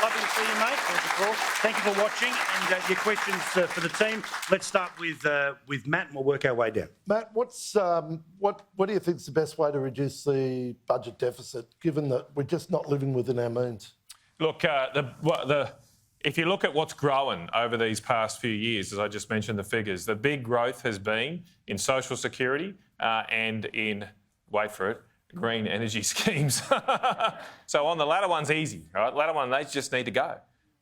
Lovely to see you, mate. Thank you for watching, and your questions for the team. Let's start with Matt, and we'll work our way down. Matt, what do you think is the best way to reduce the budget deficit, given that we're just not living within our means? Look, if you look at what's grown over these past few years, as I just mentioned the figures, the big growth has been in social security and in, wait for it, green energy schemes. So on the latter one's easy, right? Latter one, they just need to go.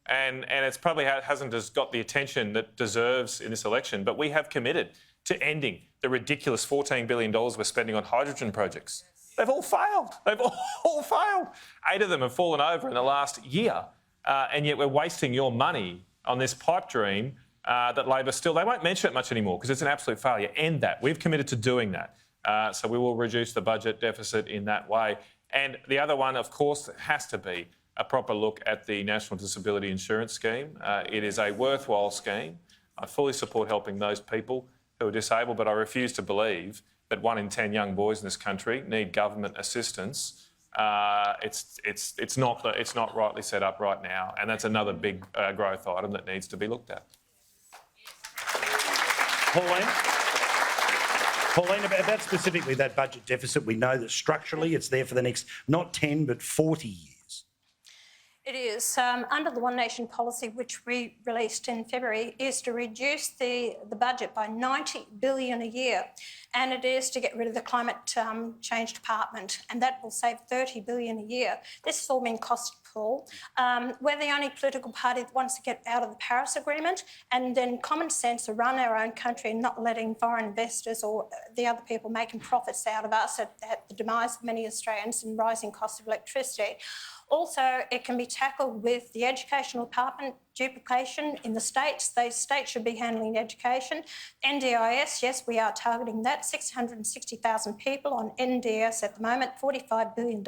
And it's probably hasn't just got the attention that deserves in this election, but we have committed to ending the ridiculous $14 billion we're spending on hydrogen projects. They've all failed. They've all failed. 8 of them have fallen over in the last year, and yet we're wasting your money on this pipe dream that Labor still... They won't mention it much anymore because it's an absolute failure. End that. We've committed to doing that. So we will reduce the budget deficit in that way. And the other one, of course, has to be a proper look at the National Disability Insurance Scheme. It is a worthwhile scheme. I fully support helping those people who are disabled, but I refuse to believe that 1 in 10 young boys in this country need government assistance. It's not rightly set up right now, and that's another big growth item that needs to be looked at. Pauline, about specifically that budget deficit, we know that structurally it's there for the next not 10 but 40 years. It is. Under the One Nation policy, which we released in February, is to reduce the budget by $90 billion a year, and it is to get rid of the climate change department, and that will save $30 billion a year. This has all been costed, Paul. We're the only political party that wants to get out of the Paris Agreement, and then common sense to run our own country and not letting foreign investors or the other people making profits out of us at the demise of many Australians and rising cost of electricity. Also, it can be tackled with the educational department duplication in the states. Those states should be handling education. NDIS, yes, we are targeting that. 660,000 people on NDIS at the moment, $45 billion.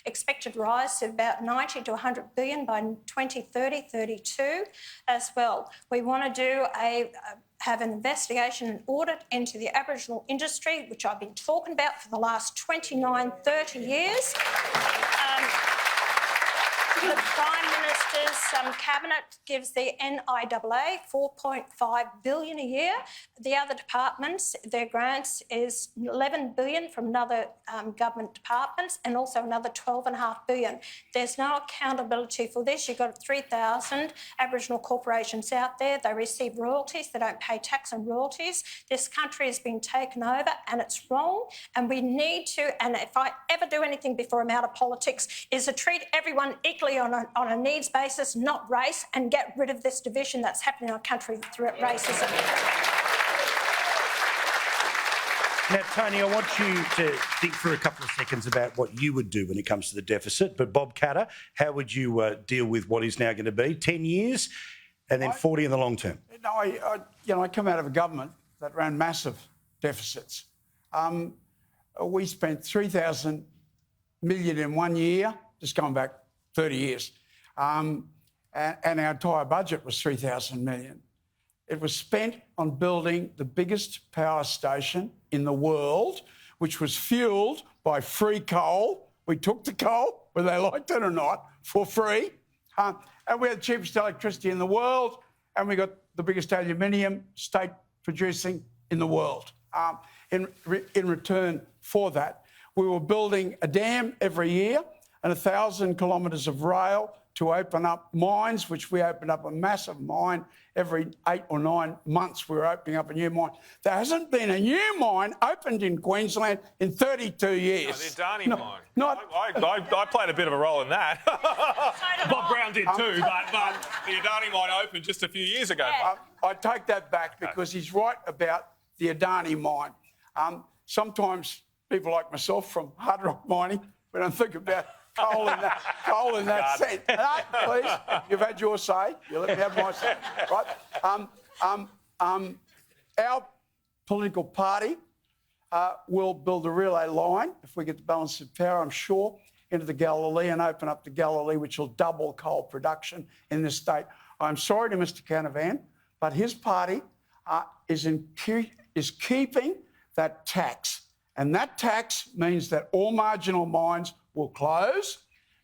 Expected rise to about 90 to 100 billion by 2030, 32 as well. We want to have an investigation and audit into the Aboriginal industry, which I've been talking about for the last 29, 30 years. The Prime Minister's cabinet gives the NIAA $4.5 billion a year. The other departments, their grants is $11 billion from other government departments, and also another $12.5 billion. There's no accountability for this. You've got 3,000 Aboriginal corporations out there. They receive royalties. They don't pay tax on royalties. This country has been taken over, and it's wrong. And we need to, and if I ever do anything before I'm out of politics, is to treat everyone equally on a needs basis, not race, and get rid of this division that's happening in our country through racism. Now, Tony, I want you to think for a couple of seconds about what you would do when it comes to the deficit. But Bob Katter, how would you deal with what is now going to be 10 years and then 40 in the long term? No, I come out of a government that ran massive deficits. We spent 3,000 million in 1 year, just going back 30 years. And our entire budget was 3,000 million. It was spent on building the biggest power station in the world, which was fuelled by free coal. We took the coal, whether they liked it or not, for free. And we had the cheapest electricity in the world, and we got the biggest aluminium state producing in the world. In return for that, we were building a dam every year and 1,000 kilometres of rail to open up mines, which we opened up a massive mine every 8 or 9 months. We were opening up a new mine. There hasn't been a new mine opened in Queensland in 32 years. No, the Adani mine. I played a bit of a role in that. Bob Brown did too, but the Adani mine opened just a few years ago. I take that back because he's right about the Adani mine. Sometimes people like myself from hard rock mining, we don't think about coal in that sense. No, please, you've had your say. You let me have my say, right? Our political party will build a relay line, if we get the balance of power, I'm sure, into the Galilee and open up the Galilee, which will double coal production in this state. I'm sorry to Mr Canavan, but his party is keeping that tax. And that tax means that all marginal mines will close,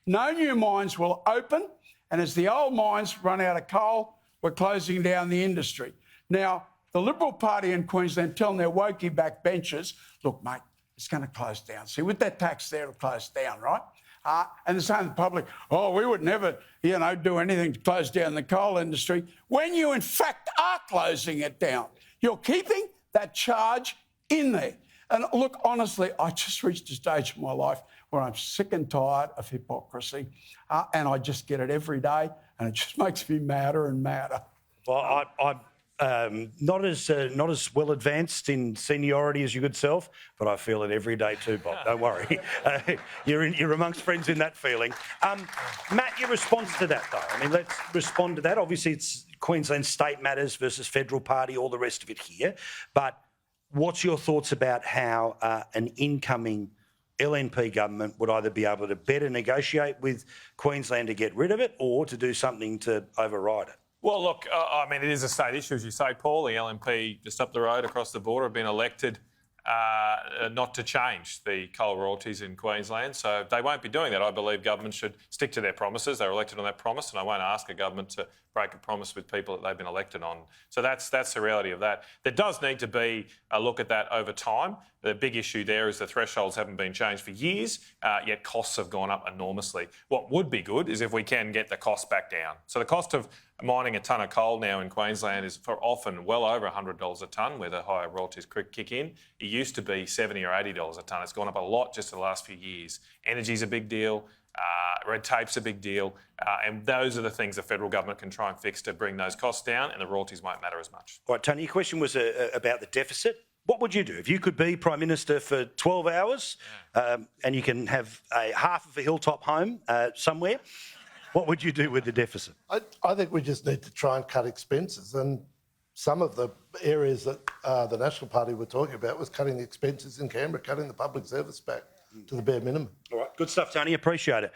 no new mines will open, And as the old mines run out of coal, we're closing down the industry. Now, the Liberal Party in Queensland telling their wokey backbenchers, look, mate, it's going to close down. See, with that tax there, it'll close down, right? And they're saying to the public, oh, we would never, do anything to close down the coal industry, when you, in fact, are closing it down. You're keeping that charge in there. And look, honestly, I just reached a stage in my life where I'm sick and tired of hypocrisy, and I just get it every day, and it just makes me madder and madder. Well, I'm not as well advanced in seniority as your good self, but I feel it every day too, Bob. Don't worry. You're amongst friends in that feeling. Matt, your response to that, though. I mean, let's respond to that. Obviously, it's Queensland state matters versus federal party, all the rest of it here. But what's your thoughts about how an incoming LNP government would either be able to better negotiate with Queensland to get rid of it or to do something to override it? Well, look, I mean, it is a state issue, as you say, Paul. The LNP just up the road across the border have been elected not to change the coal royalties in Queensland. So they won't be doing that. I believe governments should stick to their promises. They were elected on that promise, and I won't ask a government to break a promise with people that they've been elected on. So that's the reality of that. There does need to be a look at that over time. The big issue there is the thresholds haven't been changed for years, yet costs have gone up enormously. What would be good is if we can get the costs back down. So the cost of mining a tonne of coal now in Queensland is for often well over $100 a tonne, where the higher royalties kick in. It used to be $70 or $80 a tonne. It's gone up a lot just in the last few years. Energy's a big deal. Red tape's a big deal. And those are the things the federal government can try and fix to bring those costs down, and the royalties won't matter as much. All right, Tony, your question was about the deficit. What would you do if you could be Prime Minister for 12 hours and you can have half of a hilltop home somewhere? What would you do with the deficit? I think we just need to try and cut expenses. And some of the areas that the National Party were talking about was cutting the expenses in Canberra, cutting the public service back to the bare minimum. All right, good stuff, Tony. Appreciate it.